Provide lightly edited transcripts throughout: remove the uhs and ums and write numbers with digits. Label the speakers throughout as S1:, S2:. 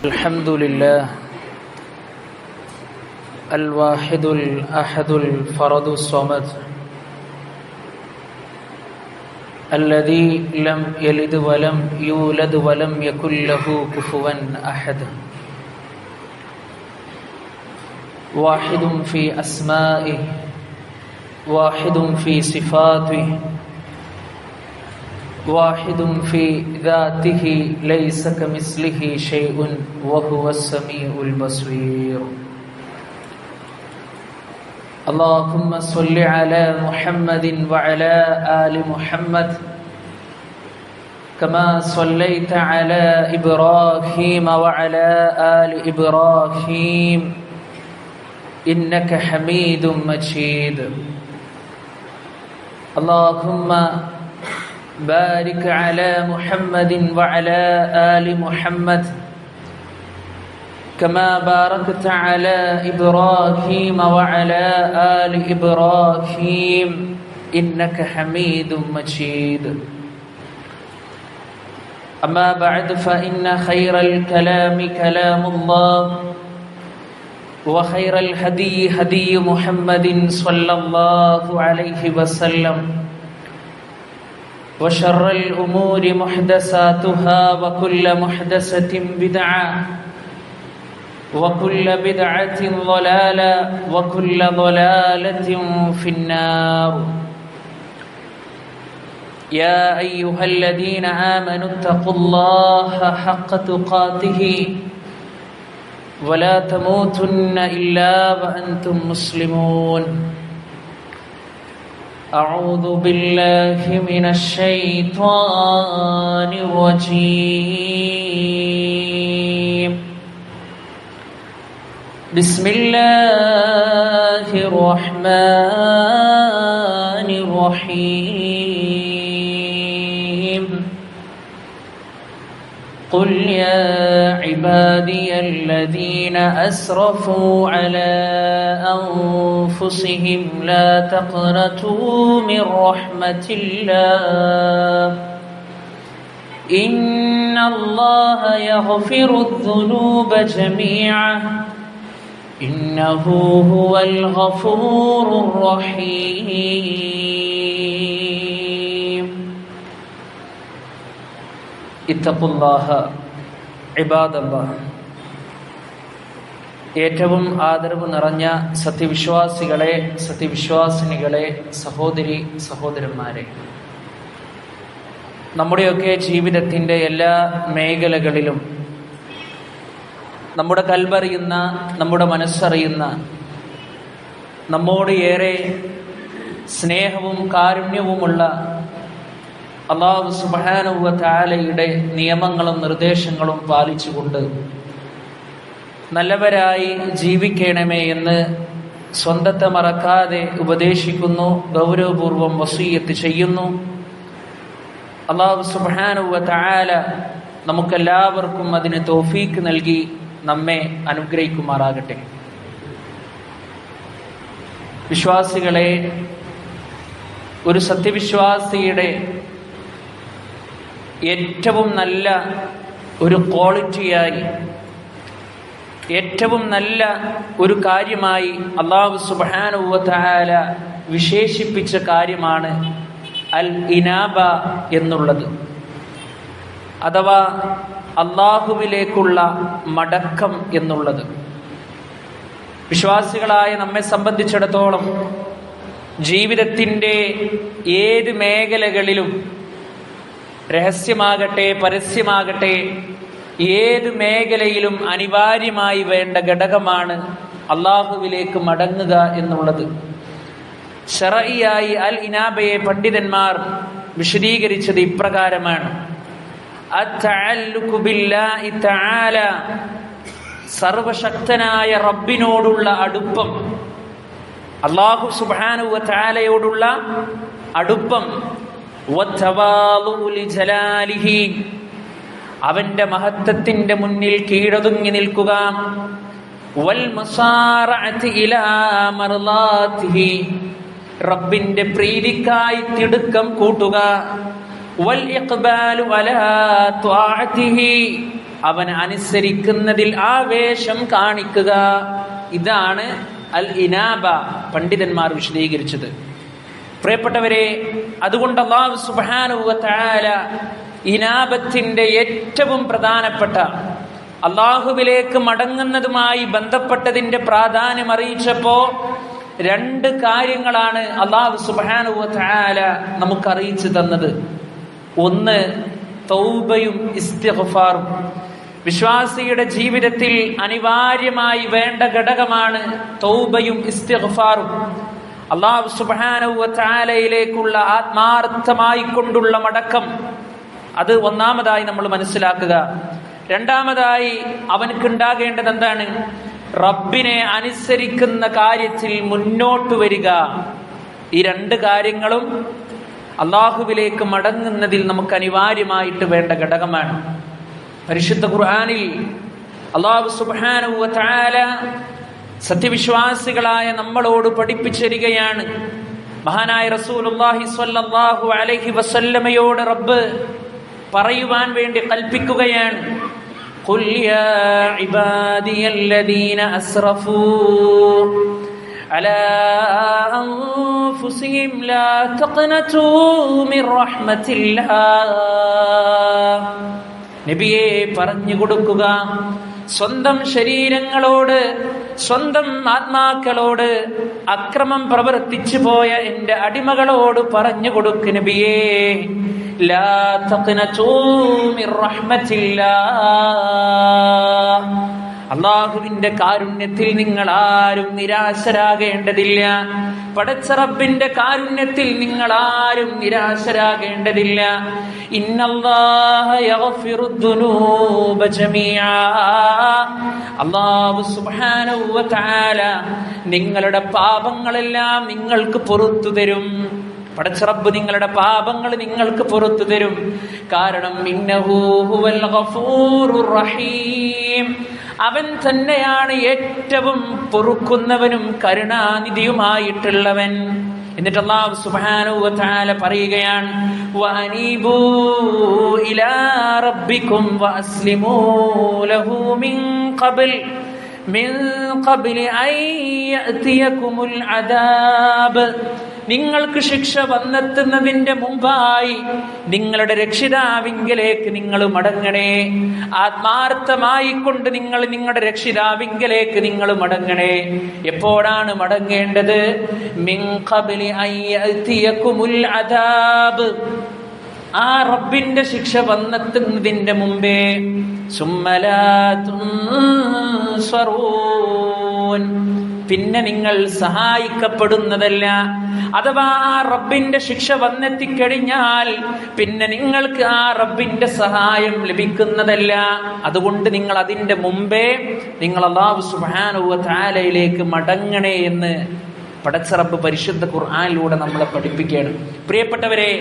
S1: الحمد لله الواحد الأحد الفرد الصمد الذي لم يلد ولم يولد ولم يكن له كفوا أحد واحد في أسمائه واحد في صفاته واحد في ذاته ليس كمثله شيء وهو السميع البصير اللهم صل على محمد وعلى آل محمد كما صليت على إبراهيم وعلى آل إبراهيم إنك حميد مجيد اللهم بارك على محمد وعلى آل محمد كما باركت على إبراهيم وعلى آل إبراهيم إنك حميد مجيد أما بعد فإن خير الكلام كلام الله وخير الهدي هدي محمد صلى الله عليه وسلم وشر الأمور محدثاتها وكل محدثة بدعة وكل بدعة ضلالة وكل ضلالة في النار يا أيها الذين آمنوا اتقوا الله حق تقاته ولا تموتن إلا وأنتم مسلمون أعوذ بالله من الشيطان الرجيم بسم الله الرحمن الرحيم قل يا عبادي الذين أسرفوا على أنفسهم لا تقنطوا من رحمة الله إن الله يغفر الذنوب جميعا إنه هو الغفور الرحيم اتقوا الله عباد الله ഏറ്റവും ആദരവ് നിറഞ്ഞ സത്യവിശ്വാസികളെ, സത്യവിശ്വാസിനികളെ, സഹോദരി സഹോദരന്മാരെ, നമ്മുടെയൊക്കെ ജീവിതത്തിൻ്റെ എല്ലാ മേഖലകളിലും നമ്മുടെ കൽബറിയുന്ന, നമ്മുടെ മനസ്സറിയുന്ന, നമ്മോട് ഏറെ സ്നേഹവും കാരുണ്യവുമുള്ള അല്ലാഹു സുബ്ഹാനഹു വ തആലയുടെ നിയമങ്ങളും നിർദ്ദേശങ്ങളും പാലിച്ചുകൊണ്ട് നല്ലവരായി ജീവിക്കണമേ എന്ന് സ്വന്തത്തെ മറക്കാതെ ഉപദേശിക്കുന്നു, ഗൗരവപൂർവം വസിയ്യത്ത് ചെയ്യുന്നു. അല്ലാഹു സുബ്ഹാനഹു വ തആല നമുക്കെല്ലാവർക്കും അതിന് തൗഫീക്ക് നൽകി നമ്മെ അനുഗ്രഹിക്കുമാറാകട്ടെ. വിശ്വാസികളെ, ഒരു സത്യവിശ്വാസിയുടെ ഏറ്റവും നല്ല ഒരു ക്വാളിറ്റിയായി, ഏറ്റവും നല്ല ഒരു കാര്യമായി അല്ലാഹു സുബ്ഹാനഹു വ തആല വിശേഷിപ്പിച്ച കാര്യമാണ് അൽ ഇനാബ എന്നുള്ളത്, അഥവാ അല്ലാഹുവിലേക്കുള്ള മടക്കം എന്നുള്ളത്. വിശ്വാസികളായ നമ്മെ സംബന്ധിച്ചിടത്തോളം ജീവിതത്തിൻ്റെ ഏത് മേഖലകളിലും, രഹസ്യമാകട്ടെ പരസ്യമാകട്ടെ, ഏത് മേഖലയിലും അനിവാര്യമായി വേണ്ട ഘടകമാണ് അള്ളാഹുവിലേക്ക് മടങ്ങുക എന്നുള്ളത്. ശർഈയായി അൽ ഇനാബയെ പണ്ഡിതന്മാർ വിശദീകരിച്ചത് ഇപ്രകാരമാണ്: അത്തഅല്ലുഖു ബില്ലാഹി തആല, സർവശക്തനായ റബ്ബിനോടുള്ള അടുപ്പം, അല്ലാഹു സുബ്ഹാനഹു വ തആലയോടുള്ള അടുപ്പം, വത്തവാളുഉ ലിജലാലിഹി, അവന്റെ മഹത്വത്തിന്റെ മുന്നിൽ കീഴൊതുങ്ങി നിൽക്കുക, വൽ മസാറഅതി ഇലാ മർളാതിഹി, റബ്ബിന്റെ പ്രീതിക്കായി തിടുക്കം കൂട്ടുക, വൽ ഇഖ്ബാലു അലാ ത്വാഅതിഹി, അവൻ അനുസരിക്കുന്നതിൽ ആവേശം കാണിക്കുക. ഇതാണ് അൽ ഇനാബ പണ്ഡിതന്മാർ വിശദീകരിച്ചത്. പ്രിയപ്പെട്ടവരെ, അതുകൊണ്ട് അല്ലാഹു സുബ്ഹാനഹു വ തആല ഇനാബത്തിന്റെ ഏറ്റവും പ്രധാനപ്പെട്ട അല്ലാഹുവിലേക്ക് മടങ്ങുന്നതുമായി ബന്ധപ്പെട്ടതിന്റെ പ്രാധാന്യം അറിയിച്ചപ്പോ 2 കാര്യങ്ങളാണ് അല്ലാഹു സുബ്ഹാനഹു വ തആല നമുക്ക് അറിയിച്ചു തന്നത്. ഒന്ന് തൗബയും ഇസ്തിഗ്ഫാറും. വിശ്വാസിയുടെ ജീവിതത്തിൽ അനിവാര്യമായി വേണ്ട ഘടകമാണ് തൗബയും ഇസ്തിഗ്ഫാറും. അല്ലാഹു സുബ്ഹാനഹു വ തആലയിലേക്കുള്ള ആത്മാർത്ഥമായി കൊണ്ടുള്ള മടക്കം, അത് ഒന്നാമതായി നമ്മൾ മനസ്സിലാക്കുക. രണ്ടാമതായി അവൻക്കുണ്ടാകേണ്ടത് എന്താണ്? റബ്ബിനെ അനുസരിക്കുന്ന കാര്യത്തിൽ മുന്നോട്ട് വരിക. ഈ 2 കാര്യങ്ങളും അള്ളാഹുവിലേക്ക് മടങ്ങുന്നതിൽ നമുക്ക് അനിവാര്യമായിട്ട് വേണ്ട ഘടകമാണ്. പരിശുദ്ധ ഖുർആനിൽ അല്ലാഹു സുബ്ഹാനഹു വ തആല സത്യവിശ്വാസികളായ നമ്മളോട് പഠിപ്പിച്ചിരിക്കുകയാണ്. മഹാനായ റസൂലുള്ളാഹി സ്വല്ലല്ലാഹു അലൈഹി വസല്ലമയോട് റബ്ബ് പറയുവാൻ വേണ്ടി കൽപ്പിക്കുകയാണ്. ഖുൽ യാ ഇബാദിയല്ലദീന അസ്റഫൂ അലാ അൻഫുസിഹിം ലാ തഖ്നതൂ മിർ റഹ്മത്തില്ലാഹ്. നബിയെ പറഞ്ഞു കൊടുക്കുക, സ്വന്തം ശരീരങ്ങളോട്, സ്വന്തം ആത്മാക്കളോട് അക്രമം പ്രവർത്തിച്ചു പോയ എന്റെ അടിമകളോട് പറഞ്ഞു കൊടുക്ക് നബിയേ, ലാ തഖ്നതൂ മിർ റഹ്മത്തില്ലാഹ്. അള്ളാഹുവിന്റെ കാരുണ്യത്തിൽ നിങ്ങൾ ആരും നിരാശരാകേണ്ടതില്ല. പടച്ച റബ്ബിന്റെ കാരുണ്യത്തിൽ നിങ്ങൾ ആരും നിരാശരാകേണ്ടതില്ല. ഇന്നല്ലാഹ യഗ്ഫിറുദ്ദുനൂബ ജമീആ. അല്ലാഹു സുബ്ഹാനഹു വ തആല നിങ്ങളുടെ പാപങ്ങളെല്ലാം നിങ്ങൾക്ക് പുറത്തു തരും. പടച്ച റബ്ബ് നിങ്ങളുടെ പാപങ്ങൾ നിങ്ങൾക്ക് പുറത്തു തരും. കാരണം ഇന്നഹു ഹുവൽ ഗഫൂറുർ റഹീം, അവൻ തന്നെയാണ് ഏറ്റവും പൊറുക്കുന്നവനും കരുണാനിധിയുമായിട്ടുള്ളവൻ. എന്നിട്ട് അല്ലാഹു സുബ്ഹാനഹു വ തആല പറയുകയാണ്, വഅനീബൂ ഇലാ റബ്ബികും വഅസ്ലിമൂ ലഹു മിൻ ഖബ്ലി അൻ യഅതിയകുമുൽ അദാബ്. നിങ്ങൾക്ക് ശിക്ഷ വന്നെത്തുന്നതിന്റെ മുമ്പായി നിങ്ങളുടെ രക്ഷിതാവിങ്കലേക്ക് നിങ്ങൾ മടങ്ങണേ. ആത്മാർത്ഥമായി കൊണ്ട് നിങ്ങൾ നിങ്ങളുടെ രക്ഷിതാവിങ്കലേക്ക് നിങ്ങൾ മടങ്ങണേ. എപ്പോഴാണ് മടങ്ങേണ്ടത്? മിൻ ഖബ്ലി അൻ യഅതിയകുമുൽ അദാബ്, ആ റബ്ബിന്റെ ശിക്ഷ വന്നെത്തുന്നതിന്റെ മുമ്പേ. സുമ്മലാ തുൻസറൂൻ, പിന്നെ നിങ്ങൾ സഹായിക്കപ്പെടുന്നതല്ല. അഥവാ ആ റബ്ബിന്റെ ശിക്ഷ വന്നെത്തിക്കഴിഞ്ഞാൽ പിന്നെ നിങ്ങൾക്ക് ആ റബ്ബിന്റെ സഹായം ലഭിക്കുന്നതല്ല. അതുകൊണ്ട് നിങ്ങൾ അതിന്റെ മുമ്പേ നിങ്ങൾ അല്ലാഹു സുബ്ഹാനഹു വ തആലയിലേക്ക് മടങ്ങണേ എന്ന് പടച്ച റബ്ബ് പരിശുദ്ധ ഖുർആനിലൂടെ നമ്മളെ പഠിപ്പിക്കുകയാണ്. പ്രിയപ്പെട്ടവരെ,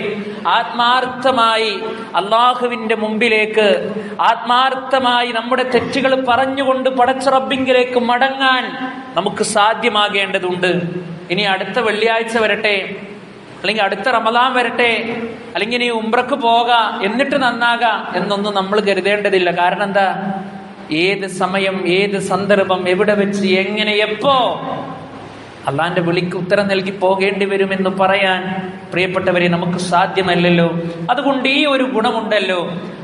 S1: ആത്മാർത്ഥമായി അള്ളാഹുവിന്റെ മുമ്പിലേക്ക് ആത്മാർത്ഥമായി നമ്മുടെ തെറ്റുകൾ പറഞ്ഞുകൊണ്ട് പടച്ച റബ്ബിങ്കിലേക്ക് മടങ്ങാൻ നമുക്ക് സാധ്യമാകേണ്ടതുണ്ട്. ഇനി അടുത്ത വെള്ളിയാഴ്ച വരട്ടെ, അല്ലെങ്കിൽ അടുത്ത റമദാൻ വരട്ടെ, അല്ലെങ്കിൽ ഇനി ഉംറക്ക് പോകാം എന്നിട്ട് നന്നാകാം എന്നൊന്നും നമ്മൾ കരുതേണ്ടതില്ല. കാരണം എന്താ? ഏത് സമയം, ഏത് സന്ദർഭം, എവിടെ വെച്ച്, എങ്ങനെ, എപ്പോ അള്ളാന്റെ വിളിക്ക് ഉത്തരം നൽകി പോകേണ്ടി വരുമെന്ന് പറയാൻ പ്രിയപ്പെട്ടവരെ നമുക്ക് സാധ്യമല്ലല്ലോ. അതുകൊണ്ട് ഈ ഒരു ഗുണമുണ്ടല്ലോ,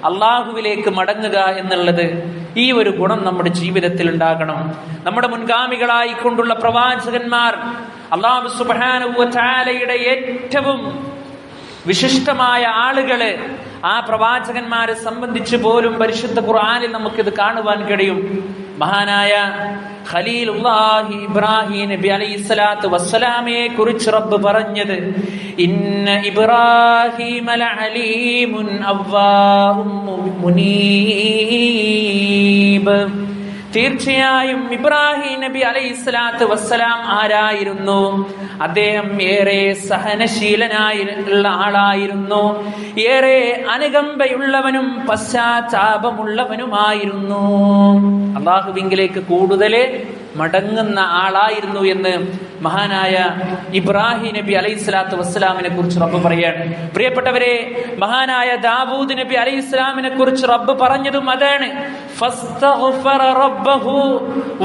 S1: അള്ളാഹുവിലേക്ക് മടങ്ങുക എന്നുള്ളത്. ഈ ഒരു ഗുണം നമ്മുടെ ജീവിതത്തിൽ ഉണ്ടാകണം. നമ്മുടെ മുൻഗാമികളായിക്കൊണ്ടുള്ള പ്രവാചകന്മാർ, അല്ലാഹു സുബ്ഹാനഹു വ തആലയുടെ ഏറ്റവും വിശിഷ്ടമായ ആളുകള്, ആ പ്രവാചകന്മാരെ സംബന്ധിച്ച് പോലും പരിശുദ്ധ ഖുർആനിൽ നമുക്കിത് കാണുവാൻ കഴിയും. മഹാനായ ഖലീലുല്ലാഹി ഇബ്രാഹിം നബി അലൈഹിസ്സലാത്തു വസ്സലാമയെ കുറിച്ച് റബ്ബ് പറഞ്ഞത്, ഇന്ന ഇബ്രാഹിമ ലഅലീമുൻ അവ്വാഹും മുനീബ്. തീർച്ചയായും ഇബ്രാഹിം നബി അലൈഹിസ്സലാത്തു വസ്സലാം ആരായിരുന്നു? അദ്ദേഹം ഏറെ സഹനശീലനായുള്ള ആളായിരുന്നു, ഏറെ അനുകമ്പയുള്ളവനും പശ്ചാത്താപമുള്ളവനുമായിരുന്നു, അള്ളാഹുവിങ്കിലേക്ക് കൂടുതൽ മടങ്ങുന്ന ആളായിരുന്നു എന്ന് മഹാനായ ഇബ്രാഹിം നബി അലൈഹിസ്സലാത്തു വസ്സലാമിനെ കുറിച്ച് റബ്ബ് പറയാണ്. പ്രിയപ്പെട്ടവരെ, മഹാനായ ദാവൂദ് നബി അലൈഹിസ്സലാമിനെ കുറിച്ച് റബ്ബ് പറഞ്ഞതും അതാണ്. ഫസ്തഗ്ഫറ റബ്ബഹു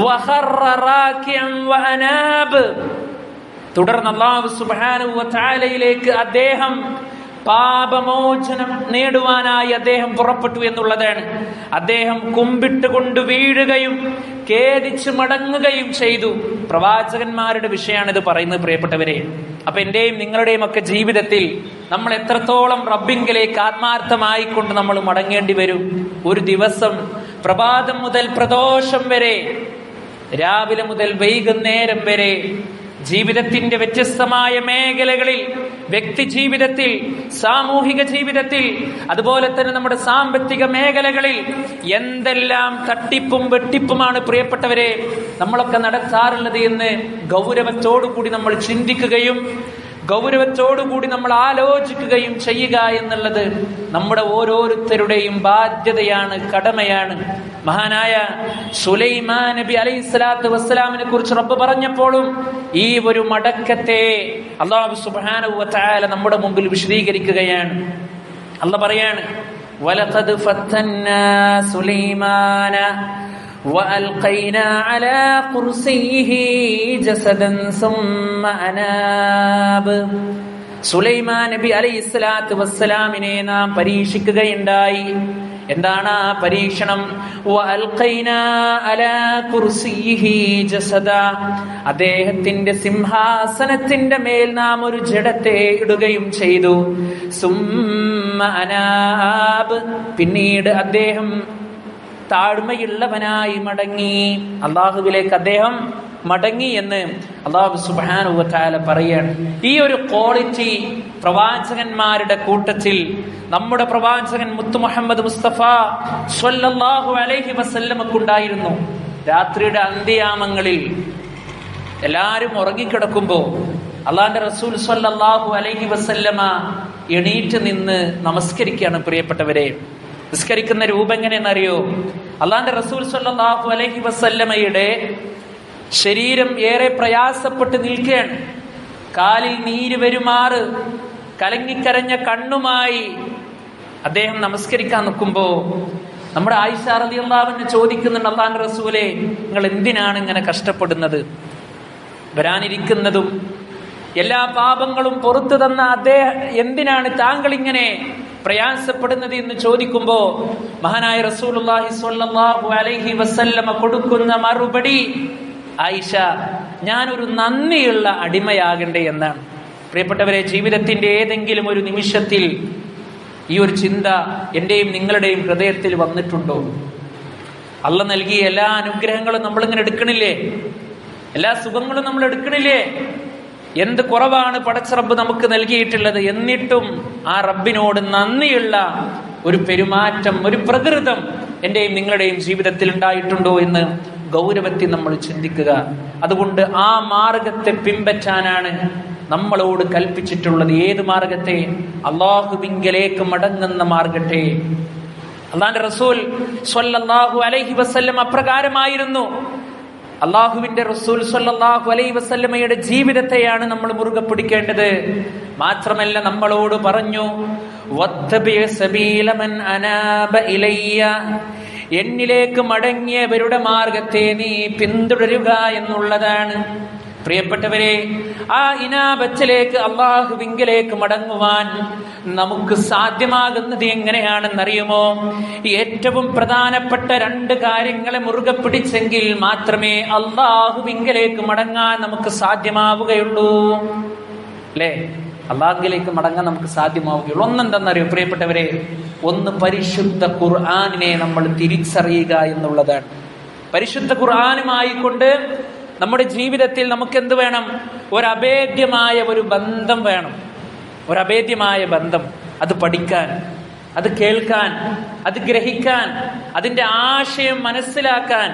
S1: വഖറ റാകിഅൻ വഅനാബ്. തുടർന്ന് അല്ലാഹു സുബ്ഹാനഹു വ തആലയിലേക്ക് അദ്ദേഹം പാപമോചനം നേടുവാനായി അദ്ദേഹം പുറപ്പെട്ടു എന്നുള്ളതാണ്. അദ്ദേഹം കുമ്പിട്ടുകൊണ്ട് വീഴുകയും ഖേദിച്ച് മടങ്ങുകയും ചെയ്തു. പ്രവാചകന്മാരുടെ വിഷയമാണ് ഇത് പറയുന്നത് പ്രിയപ്പെട്ടവരെ. അപ്പൊ എന്റെയും നിങ്ങളുടെയും ഒക്കെ ജീവിതത്തിൽ നമ്മൾ എത്രത്തോളം റബ്ബിങ്കിലേക്ക് ആത്മാർത്ഥമായി കൊണ്ട് നമ്മൾ മടങ്ങേണ്ടി വരും? ഒരു ദിവസം പ്രഭാതം മുതൽ പ്രദോഷം വരെ, രാവിലെ മുതൽ വൈകുന്നേരം വരെ ജീവിതത്തിന്റെ വ്യത്യസ്തമായ മേഖലകളിൽ, വ്യക്തി ജീവിതത്തിൽ, സാമൂഹിക ജീവിതത്തിൽ, അതുപോലെ തന്നെ നമ്മുടെ സാമ്പത്തിക മേഖലകളിൽ എന്തെല്ലാം തട്ടിപ്പും വെട്ടിപ്പുമാണ് പ്രിയപ്പെട്ടവരെ നമ്മളൊക്കെ നടത്താറുള്ളത് എന്ന് ഗൗരവത്തോടുകൂടി നമ്മൾ ചിന്തിക്കുകയും ഗൗരവത്തോടുകൂടി നമ്മൾ ആലോചിക്കുകയും ചെയ്യുക എന്നുള്ളത് നമ്മുടെ ഓരോരുത്തരുടെയും ബാധ്യതയാണ്, കടമയാണ്. മഹാനായ സുലൈമാൻ നബി അലൈഹിസ്സലാത്തു വസ്സലാമിനെ കുറിച്ച് റബ്ബ് പറഞ്ഞപ്പോഴും ഈ ഒരു മടക്കത്തെ അല്ലാഹു സുബ്ഹാനഹു വ തആല നമ്മുടെ മുമ്പിൽ വിശദീകരിക്കുകയാണ്. അല്ലാഹ് പറയാണ്, വലഖദ് ഫത്തന്നാ സുലൈമാന وألقينا على كرسيه جسدا ثم أناب. സുലൈമാൻ നബി അലൈഹിസ്സലാത്തു വസ്സലാമിനെ നാം പരീക്ഷിക്കുകയുണ്ടായി. എന്താണ് ആ പരീക്ഷണം? വഅൽഖൈനാ അലാ കുർസിയിഹി ജസദ. അദ്ദേഹത്തിന്റെ സിംഹാസനത്തിന്റെ മേൽ നാം ഒരു ജഡത്തെ ഇടുകയും ചെയ്തു. സുമ്മ അനാബ്. പിന്നീട് അദ്ദേഹം താഴ്മയുള്ളവനായി മടങ്ങി, അള്ളാഹുവിലേക്ക് അദ്ദേഹം മടങ്ങി എന്ന് അല്ലാഹു സുബ്ഹാനഹു വ തആല പറയാണ്. ഈ ഒരു ക്വാളിറ്റി പ്രവാചകന്മാരുടെ കൂട്ടത്തിൽ നമ്മുടെ പ്രവാചകൻ മുത്തു മുഹമ്മദ് മുസ്തഫ സ്വല്ലല്ലാഹു അലൈഹി വസല്ലമക്കുണ്ടായിരുന്നു. രാത്രിയുടെ അന്ത്യയാമങ്ങളിൽ എല്ലാവരും ഉറങ്ങിക്കിടക്കുമ്പോൾ അള്ളാഹുവിന്റെ റസൂൽ സ്വല്ലല്ലാഹു അലൈഹി വസല്ലമ എണീറ്റ് നിന്ന് നമസ്കരിക്കുകയാണ്. പ്രിയപ്പെട്ടവരെ, നിസ്കരിക്കുന്ന രൂപം എങ്ങനെയെന്നറിയോ? അള്ളാഹുവിന്റെ റസൂൽ സ്വല്ലല്ലാഹു അലൈഹി വസല്ലമയുടെ ശരീരം ഏറെ പ്രയാസപ്പെട്ട് നിൽക്കുകയാണ്. കാലിൽ നീര് വരുമാറ് കലങ്ങിക്കരഞ്ഞ കണ്ണുമായി അദ്ദേഹം നമസ്കരിക്കാൻ നിൽക്കുമ്പോ നമ്മുടെ ആയിഷ റളിയല്ലാഹു അൻഹ ചോദിക്കുന്നുണ്ട്, അള്ളാഹുവിന്റെ റസൂലേ, നിങ്ങൾ എന്തിനാണ് ഇങ്ങനെ കഷ്ടപ്പെടുന്നത്? വരാനിരിക്കുന്നതും എല്ലാ പാപങ്ങളും പുറത്തു തന്ന അദ്ദേഹം എന്തിനാണ് താങ്കൾ ഇങ്ങനെ പ്രയാസപ്പെടുന്നത് എന്ന് ചോദിക്കുമ്പോ മഹാനായ റസൂലുള്ളാഹി സ്വല്ലല്ലാഹു അലൈഹി വസല്ലമ കൊടുക്കുന്ന മറുപടി, ആയിഷ, ഞാനൊരു നന്ദിയുള്ള അടിമയാകണ്ടേ എന്നാണ്. പ്രിയപ്പെട്ടവരെ, ജീവിതത്തിന്റെ ഏതെങ്കിലും ഒരു നിമിഷത്തിൽ ഈ ഒരു ചിന്ത എന്റെയും നിങ്ങളുടെയും ഹൃദയത്തിൽ വന്നിട്ടുണ്ടോ? അള്ളാഹ് നൽകിയ എല്ലാ അനുഗ്രഹങ്ങളും നമ്മളിങ്ങനെ എടുക്കണില്ലേ? എല്ലാ സുഖങ്ങളും നമ്മൾ എടുക്കണില്ലേ? എന്ത് കുറവാണ് പടച്ച റബ്ബ് നമുക്ക് നൽകിയിട്ടുള്ളത്? എന്നിട്ടും ആ റബ്ബിനോട് നന്ദിയുള്ള ഒരു പെരുമാറ്റം, ഒരു പ്രകൃതം എന്റെയും നിങ്ങളുടെയും ജീവിതത്തിൽ ഉണ്ടായിട്ടുണ്ടോ എന്ന് ഗൗരവത്തിൽ നമ്മൾ ചിന്തിക്കുക. അതുകൊണ്ട് ആ മാർഗത്തെ പിൻപറ്റാനാണ് നമ്മളോട് കൽപ്പിച്ചിട്ടുള്ളത്. ഏത് മാർഗത്തെ? അള്ളാഹുവിങ്കലേക്ക് മടങ്ങുന്ന മാർഗത്തെ. അള്ളാഹുവിന്റെ റസൂൽ സ്വല്ലല്ലാഹു അലൈഹി വസല്ലം അപ്രകാരമായിരുന്നു. അള്ളാഹുവിന്റെ റസൂൽ സ്വല്ലല്ലാഹു അലൈഹി വസല്ലമയുടെ ജീവിതത്തെയാണ് നമ്മൾ മുറുകെ പിടിക്കേണ്ടത്. മാത്രമല്ല നമ്മളോട് പറഞ്ഞു, വത്തബി സബീല മൻ അനാബ ഇലയ്യ, എന്നിലേക്ക് മടങ്ങിയവരുടെ മാർഗത്തെ നീ പിന്തുടരുക എന്നുള്ളതാണ്. പ്രിയപ്പെട്ടവരെ, ആ ഇനാബത്തിലേക്ക്, അള്ളാഹുവിങ്കലേക്ക് മടങ്ങുവാൻ നമുക്ക് സാധ്യമാകുന്നത് എങ്ങനെയാണെന്നറിയുമോ? ഏറ്റവും പ്രധാനപ്പെട്ട 2 കാര്യങ്ങളെ മുറുകെ പിടിച്ചെങ്കിൽ മാത്രമേ അള്ളാഹുവിങ്കലേക്ക് മടങ്ങാൻ നമുക്ക് സാധ്യമാവുകയുള്ളൂ. അല്ലേ? അള്ളാഹുവിലേക്ക് മടങ്ങാൻ നമുക്ക് സാധ്യമാവുകയുള്ളൂ. ഒന്നെന്തെന്നറിയോ പ്രിയപ്പെട്ടവരെ? ഒന്ന്, പരിശുദ്ധ ഖുർആനിനെ നമ്മൾ തിരിച്ചറിയുക എന്നുള്ളതാണ്. പരിശുദ്ധ ഖുർആനുമായി കൊണ്ട് നമ്മുടെ ജീവിതത്തിൽ നമുക്ക് എന്ത് വേണം? ഒരഭേദ്യമായ ഒരു ബന്ധം വേണം. ഒരഭേദ്യമായ ബന്ധം. അത് പഠിക്കാൻ, അത് കേൾക്കാൻ, അത് ഗ്രഹിക്കാൻ, അതിന്റെ ആശയം മനസ്സിലാക്കാൻ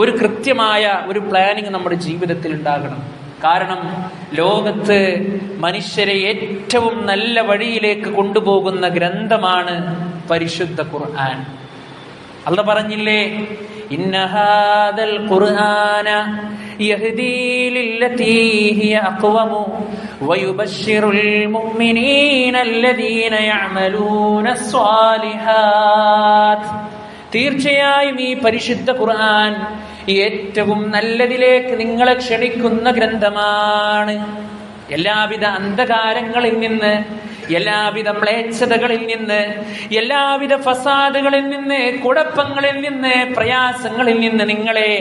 S1: ഒരു കൃത്യമായ ഒരു പ്ലാനിങ് നമ്മുടെ ജീവിതത്തിൽ ഉണ്ടാകണം. കാരണം ലോകത്ത് മനുഷ്യരെ ഏറ്റവും നല്ല വഴിയിലേക്ക് കൊണ്ടുപോകുന്ന ഗ്രന്ഥമാണ് പരിശുദ്ധ ഖുർആൻ. അല്ലാഹു പറഞ്ഞില്ലേ, ഇന്ന ഹാദൽ ഖുർആന യഹ്ദീ ലില്ലതീ ഹിയ അഖ്വമു വയുബശ്ശിറുൽ മുഅ്മിനീന അല്ലദീന യഅമലൂനസ് സ്വാലിഹാത്ത്. തീർച്ചയായും ഈ പരിശുദ്ധ ഖുർആൻ ഏറ്റവും നല്ലതിലേക്ക് നിങ്ങളെ ക്ഷണിക്കുന്ന ഗ്രന്ഥമാണ്. എല്ലാവിധ അന്ധകാരങ്ങളിൽ നിന്ന്, എല്ലാവിധ മ്ലേച്ഛതകളിൽ നിന്ന്, എല്ലാവിധ ഫസാദുകളിൽ നിന്ന്, കുഴപ്പങ്ങളിൽ നിന്ന്, പ്രയാസങ്ങളിൽ നിന്ന് നിങ്ങളെ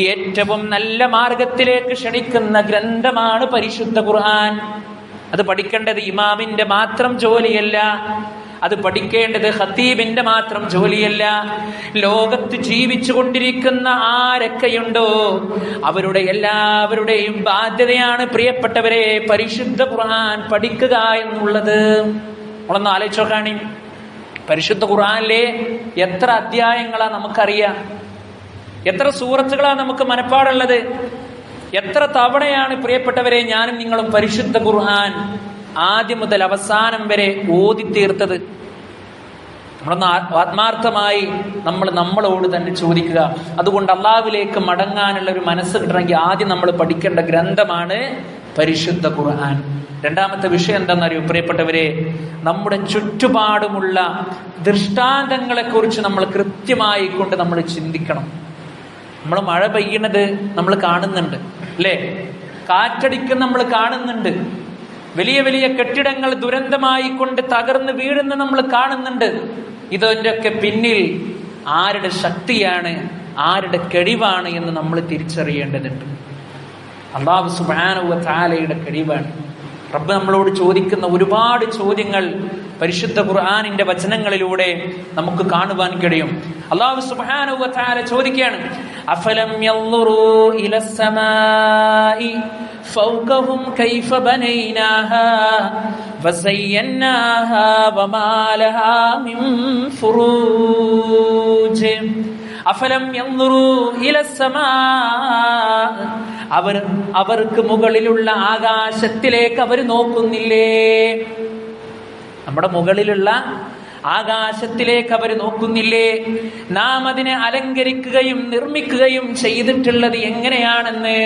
S1: ഏറ്റവും നല്ല മാർഗത്തിലേക്ക് ക്ഷണിക്കുന്ന ഗ്രന്ഥമാണ് പരിശുദ്ധ ഖുർആൻ. അത് പഠിക്കേണ്ടത് ഇമാമിന്റെ മാത്രം ജോലിയല്ല, അത് പഠിക്കേണ്ടത് ഖത്തീബിന്റെ മാത്രം ജോലിയല്ല. ലോകത്ത് ജീവിച്ചു കൊണ്ടിരിക്കുന്ന ആരൊക്കെയുണ്ടോ അവരുടെ എല്ലാവരുടെയും ബാധ്യതയാണ് പ്രിയപ്പെട്ടവരെ പരിശുദ്ധ ഖുർആൻ പഠിക്കുക എന്നുള്ളത്. നമ്മളൊന്ന് ആലോചിച്ച് നോക്കാണി, പരിശുദ്ധ ഖുർആനിലെ എത്ര അധ്യായങ്ങളാ നമുക്കറിയാം, എത്ര സൂറത്തുകളാ നമുക്ക് മനപ്പാടുള്ളത്, എത്ര തവണയാണ് പ്രിയപ്പെട്ടവരെ ഞാനും നിങ്ങളും പരിശുദ്ധ ഖുർആൻ ആദ്യം മുതൽ അവസാനം വരെ ഓതി തീർത്തത്. നമ്മളൊന്ന് ആത്മാർത്ഥമായി നമ്മളോട് തന്നെ ചോദിക്കുക. അതുകൊണ്ട് അള്ളാഹുവിലേക്ക് മടങ്ങാനുള്ള ഒരു മനസ്സ് കിട്ടണമെങ്കിൽ ആദ്യം നമ്മൾ പഠിക്കേണ്ട ഗ്രന്ഥമാണ് പരിശുദ്ധ ഖുർആൻ. രണ്ടാമത്തെ വിഷയം എന്താണെന്നറിയോ പ്രിയപ്പെട്ടവരെ, നമ്മുടെ ചുറ്റുപാടുമുള്ള ദൃഷ്ടാന്തങ്ങളെ കുറിച്ച് നമ്മൾ കൃത്യമായി കൊണ്ട് നമ്മൾ ചിന്തിക്കണം. നമ്മൾ മഴ പെയ്യുന്നത് നമ്മൾ കാണുന്നുണ്ട് അല്ലേ, കാറ്റടിക്കുന്ന നമ്മൾ കാണുന്നുണ്ട്, വലിയ വലിയ കെട്ടിടങ്ങൾ ദുരന്തമായി കൊണ്ട് തകർന്ന് വീഴുന്ന നമ്മൾ കാണുന്നുണ്ട്. ഇതിൻ്റെയൊക്കെ പിന്നിൽ ആരുടെ ശക്തിയാണ്, ആരുടെ കഴിവാണ് എന്ന് നമ്മൾ തിരിച്ചറിയേണ്ടതുണ്ട്. അല്ലാഹു സുബ്ഹാനഹു വ തആലയുടെ കഴിവാണ്. റബ്ബ് നമ്മളോട് ചോദിക്കുന്ന ഒരുപാട് ചോദ്യങ്ങൾ പരിശുദ്ധ ഖുർആനിന്റെ വചനങ്ങളിലൂടെ നമുക്ക് കാണുവാൻ കഴിയും. അല്ലാഹു സുബ്ഹാനഹു വ തആല ചോദിക്കുകയാണ്, അഫലം യൻളുറൂ ഇലസ് സമാഇ ഫൗകഹും കൈഫ ബനൈനാഹാ വസയ്യനാഹാ വമാ ലഹാ മിൻ ഫുറൂജ്. അഫലം യൻളുറൂ ഇലസ് സമാ, അവർക്ക് മുകളിലുള്ള ആകാശത്തിലേക്ക് അവർ നോക്കുന്നില്ലേ? നമ്മുടെ മുകളിലുള്ള ആകാശത്തിലേക്ക് അവർ നോക്കുന്നില്ലേ? നാം അതിനെ അലങ്കരിക്കുകയും നിർമ്മിക്കുകയും ചെയ്തിട്ടുള്ളത് എങ്ങനെയാണെന്ന്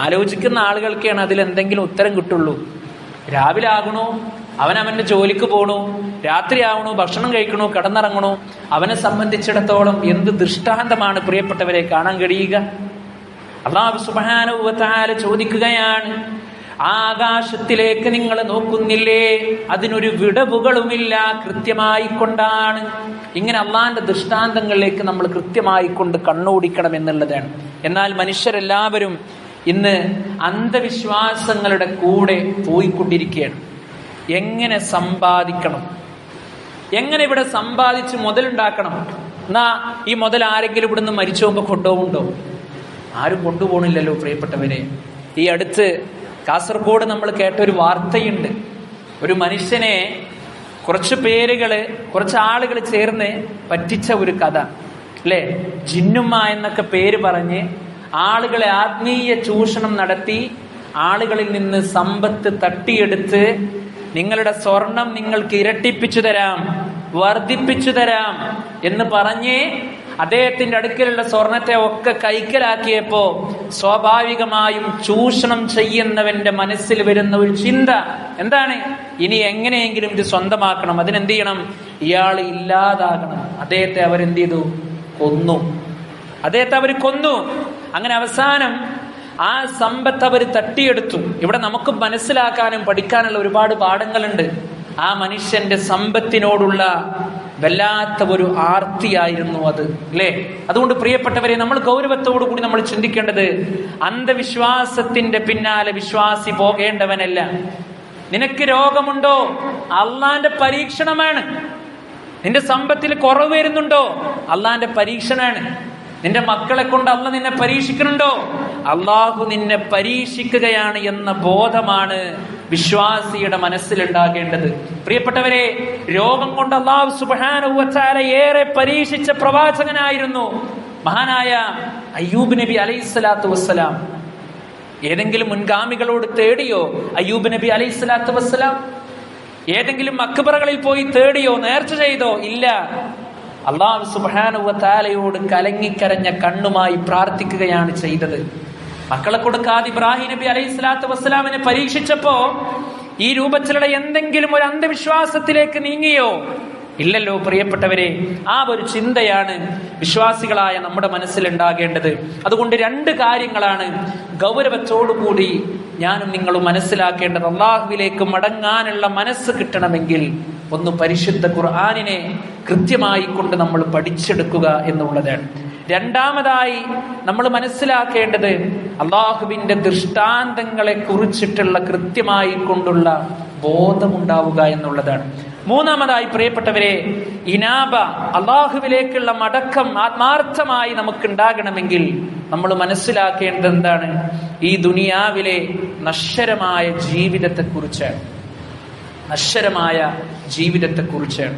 S1: ആലോചിക്കുന്ന ആളുകൾക്കാണ് അതിലെന്തെങ്കിലും ഉത്തരം കിട്ടുള്ളൂ. രാവിലെ ആകണോ, അവനവന്റെ ജോലിക്ക് പോകണു, രാത്രി ആവണു, ഭക്ഷണം കഴിക്കണു, കിടന്നിറങ്ങണു, അവനെ സംബന്ധിച്ചിടത്തോളം എന്ത് ദൃഷ്ടാന്തമാണ് പ്രിയപ്പെട്ടവരെ കാണാൻ കഴിയുക? അല്ലാഹു സുബ്ഹാനഹു വ തആല ചോദിക്കുകയാണ്, ആകാശത്തിലേക്ക് നിങ്ങൾ നോക്കുന്നില്ലേ? അതിനൊരു വിടവുകളുമില്ല, കൃത്യമായി കൊണ്ടാണ്. ഇങ്ങനെ അള്ളാന്റെ ദൃഷ്ടാന്തങ്ങളിലേക്ക് നമ്മൾ കൃത്യമായി കൊണ്ട് കണ്ണോടിക്കണം എന്നുള്ളതാണ്. എന്നാൽ മനുഷ്യരെല്ലാവരും ഇന്ന് അന്ധവിശ്വാസങ്ങളുടെ കൂടെ പോയിക്കൊണ്ടിരിക്കുകയാണ്. എങ്ങനെ സമ്പാദിക്കണം, എങ്ങനെ ഇവിടെ സമ്പാദിച്ച് മുതലുണ്ടാക്കണം? എന്നാ ഈ മുതൽ ആരെങ്കിലും ഇവിടുന്ന് മരിച്ചു പോകുമ്പോൾ കൊണ്ടുപോകുന്നുണ്ടോ? ആരും കൊണ്ടുപോകണില്ലല്ലോ പ്രിയപ്പെട്ടവരെ. ഈ അടുത്ത് കാസർഗോഡ് നമ്മൾ കേട്ടൊരു വാർത്തയുണ്ട്. ഒരു മനുഷ്യനെ കുറച്ച് ആളുകൾ ചേർന്ന് പറ്റിച്ച ഒരു കഥ അല്ലേ. ജിന്നുമ്മ എന്നൊക്കെ പേര് പറഞ്ഞ് ആളുകളെ ആത്മീയ ചൂഷണം നടത്തി ആളുകളിൽ നിന്ന് സമ്പത്ത് തട്ടിയെടുത്ത് നിങ്ങളുടെ സ്വർണം നിങ്ങൾക്ക് ഇരട്ടിപ്പിച്ചു തരാം, വർദ്ധിപ്പിച്ചു തരാം എന്ന് പറഞ്ഞ് അദ്ദേഹത്തിന്റെ അടുക്കലുള്ള സ്വർണത്തെ ഒക്കെ കൈക്കലാക്കിയപ്പോ സ്വാഭാവികമായും ചൂഷണം ചെയ്യുന്നവന്റെ മനസ്സിൽ വരുന്ന ഒരു ചിന്ത എന്താണ്? ഇനി എങ്ങനെയെങ്കിലും ഇത് സ്വന്തമാക്കണം, അതിനെന്ത് ചെയ്യണം? ഇയാൾ ഇല്ലാതാകണം. അദ്ദേഹത്തെ അവരെന്ത് ചെയ്തു? കൊന്നു. അദ്ദേഹത്തെ അവർ കൊന്നു. അങ്ങനെ അവസാനം ആ സമ്പത്ത് അവർ തട്ടിയെടുത്തു. ഇവിടെ നമുക്ക് മനസ്സിലാക്കാനും പഠിക്കാനുള്ള ഒരുപാട് പാഠങ്ങളുണ്ട്. ആ മനുഷ്യന്റെ സമ്പത്തിനോടുള്ള വല്ലാത്ത ഒരു ആർത്തിയായിരുന്നു അത് അല്ലേ. അതുകൊണ്ട് പ്രിയപ്പെട്ടവരെ, നമ്മൾ ഗൗരവത്തോടു കൂടി നമ്മൾ ചിന്തിക്കേണ്ടത് അന്ധവിശ്വാസത്തിന്റെ പിന്നാലെ വിശ്വാസി പോകേണ്ടവനല്ല. നിനക്ക് രോഗമുണ്ടോ? അള്ളാന്റെ പരീക്ഷണമാണ്. നിന്റെ സമ്പത്തിൽ കുറവ് വരുന്നുണ്ടോ? അള്ളാന്റെ പരീക്ഷണാണ്. നിന്റെ മക്കളെ കൊണ്ട് അള്ളാഹ് നിന്നെ പരീക്ഷിക്കുന്നുണ്ടോ? അള്ളാഹു നിന്നെ പരീക്ഷിക്കുകയാണ് എന്ന ബോധമാണ് വിശ്വാസിയുടെ മനസ്സിലുണ്ടാകേണ്ടത്. പ്രിയപ്പെട്ടവരെ, രോഗം കൊണ്ട് അള്ളാഹു സുബ്ഹാനഹു വ തആല ഏറെ പരീക്ഷിച്ച പ്രവാചകനായിരുന്നു മഹാനായ അയ്യൂബ് നബി അലൈഹിസ്സലാത്തു വസ്സലാം ഏതെങ്കിലും മുൻഗാമികളോട് തേടിയോ? അയ്യൂബ് നബി അലൈഹിസ്സലാത്തു വസ്സലാം ഏതെങ്കിലും മക്ബറകളിൽ പോയി തേടിയോ? നേർച്ച ചെയ്തോ? ഇല്ല. അല്ലാഹു സുബ്ഹാനഹു വ തആലയോട് കലങ്ങിക്കരഞ്ഞ കണ്ണുമായി പ്രാർത്ഥിക്കുകയാണ് ചെയ്തത്. മക്കളെ കൊടുക്കാതെ ഇബ്രാഹിം നബി അലൈഹിസ്സലാത്തു വസ്സലാമിനെ പരീക്ഷിച്ചപ്പോ ഈ രൂപത്തിലുള്ള എന്തെങ്കിലും ഒരു അന്ധവിശ്വാസത്തിലേക്ക് നീങ്ങിയോ? ഇല്ലല്ലോ പ്രിയപ്പെട്ടവരെ. ആ ഒരു ചിന്തയാണ് വിശ്വാസികളായ നമ്മുടെ മനസ്സിലുണ്ടാകേണ്ടത്. അതുകൊണ്ട് 2 കാര്യങ്ങളാണ് ഗൗരവത്തോടുകൂടി ഞാനും നിങ്ങളും മനസ്സിലാക്കേണ്ടത്. അള്ളാഹുവിലേക്ക് മടങ്ങാനുള്ള മനസ്സ് കിട്ടണമെങ്കിൽ ഒന്ന് പരിശുദ്ധ ഖുർആനിനെ കൃത്യമായി കൊണ്ട് നമ്മൾ പഠിച്ചെടുക്കുക എന്നുള്ളതാണ്. രണ്ടാമതായി നമ്മൾ മനസ്സിലാക്കേണ്ടത് അള്ളാഹുവിന്റെ ദൃഷ്ടാന്തങ്ങളെ കുറിച്ചിട്ടുള്ള കൃത്യമായി കൊണ്ടുള്ള ബോധമുണ്ടാവുക എന്നുള്ളതാണ്. മൂന്നാമതായി പ്രിയപ്പെട്ടവരെ, ഇനാബ, അള്ളാഹുവിലേക്കുള്ള മടക്കം ആത്മാർത്ഥമായി നമുക്കുണ്ടാകണമെങ്കിൽ നമ്മൾ മനസ്സിലാക്കേണ്ടത് എന്താണ്? ഈ ദുനിയാവിലെ നശ്വരമായ ജീവിതത്തെക്കുറിച്ചാണ്. നശ്വരമായ ജീവിതത്തെക്കുറിച്ചാണ്.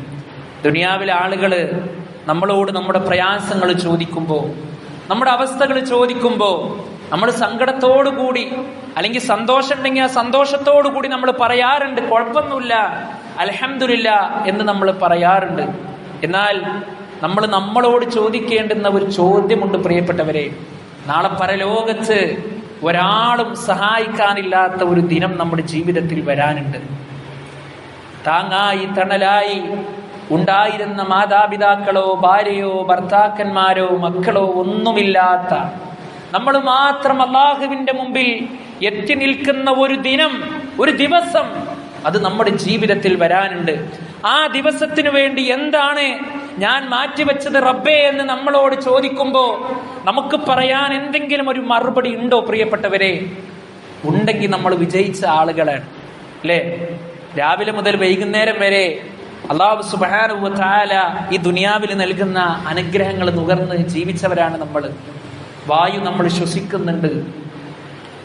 S1: ദുനിയാവിലെ ആളുകള് നമ്മളോട് നമ്മുടെ പ്രയാസങ്ങൾ ചോദിക്കുമ്പോൾ, നമ്മുടെ അവസ്ഥകൾ ചോദിക്കുമ്പോൾ നമ്മൾ സങ്കടത്തോടു കൂടി അല്ലെങ്കിൽ സന്തോഷം ഉണ്ടെങ്കിൽ ആ സന്തോഷത്തോടു കൂടി നമ്മൾ പറയാറുണ്ട്, കുഴപ്പമൊന്നുമില്ല, അൽഹംദുലില്ലാ എന്ന് നമ്മൾ പറയാറുണ്ട്. എന്നാൽ നമ്മൾ നമ്മളോട് ചോദിക്കേണ്ടുന്ന ഒരു ചോദ്യമുണ്ട് പ്രിയപ്പെട്ടവരെ. നാളെ പരലോകത്ത് ഒരാളും സഹായിക്കാനില്ലാത്ത ഒരു ദിനം നമ്മുടെ ജീവിതത്തിൽ വരാനുണ്ട്. താങ്ങായി തണലായി ഉണ്ടായിരുന്ന മാതാപിതാക്കളോ ഭാര്യയോ ഭർത്താക്കന്മാരോ മക്കളോ ഒന്നുമില്ലാത്ത നമ്മൾ മാത്രം അള്ളാഹുവിന്റെ മുമ്പിൽ എത്തി നിൽക്കുന്ന ഒരു ദിനം, ഒരു ദിവസം, അത് നമ്മുടെ ജീവിതത്തിൽ വരാനുണ്ട്. ആ ദിവസത്തിനു വേണ്ടി എന്താണ് ഞാൻ മാറ്റിവെച്ചത് റബ്ബേ എന്ന് നമ്മളോട് ചോദിക്കുമ്പോ നമുക്ക് പറയാൻ എന്തെങ്കിലും ഒരു മറുപടി ഉണ്ടോ പ്രിയപ്പെട്ടവരെ? ഉണ്ടെങ്കിൽ നമ്മൾ വിജയിച്ച ആളുകളാണ്, അല്ലേ? രാവിലെ മുതൽ വൈകുന്നേരം വരെ അല്ലാഹു സുബ്ഹാനഹു വ തആല ഈ ദുനിയാവിൽ നൽകുന്ന അനുഗ്രഹങ്ങൾ നുകർന്ന് ജീവിച്ചവരാണ് നമ്മൾ. വായു നമ്മൾ ശ്വസിക്കുന്നുണ്ട്,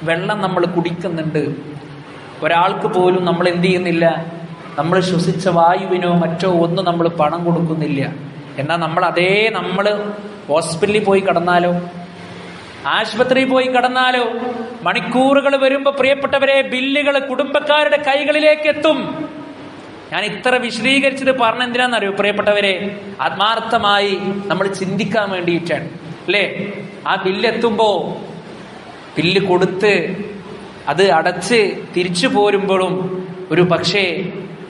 S1: വെള്ളം നമ്മൾ കുടിക്കുന്നുണ്ട്. ഒരാൾക്ക് പോലും നമ്മൾ എന്ത് ചെയ്യുന്നില്ല, നമ്മൾ ശ്വസിച്ച വായുവിനോ മറ്റോ ഒന്നും നമ്മൾ പണം കൊടുക്കുന്നില്ല. എന്നാൽ നമ്മൾ ഹോസ്പിറ്റലിൽ പോയി കിടന്നാലോ, ആശുപത്രിയിൽ പോയി കിടന്നാലോ, മണിക്കൂറുകൾ വരുമ്പോ പ്രിയപ്പെട്ടവരെ ബില്ലുകൾ കുടുംബക്കാരുടെ കൈകളിലേക്ക് എത്തും. ഞാൻ ഇത്ര വിശദീകരിച്ചത് പറഞ്ഞെന്തിനാന്നറിയോ പ്രിയപ്പെട്ടവരെ? ആത്മാർത്ഥമായി നമ്മൾ ചിന്തിക്കാൻ വേണ്ടിയിട്ടാണ്, അല്ലേ? ആ ബില്ലെത്തുമ്പോ ബില്ല് കൊടുത്ത് അത് അടച്ച് തിരിച്ചു പോരുമ്പോഴും ഒരു പക്ഷേ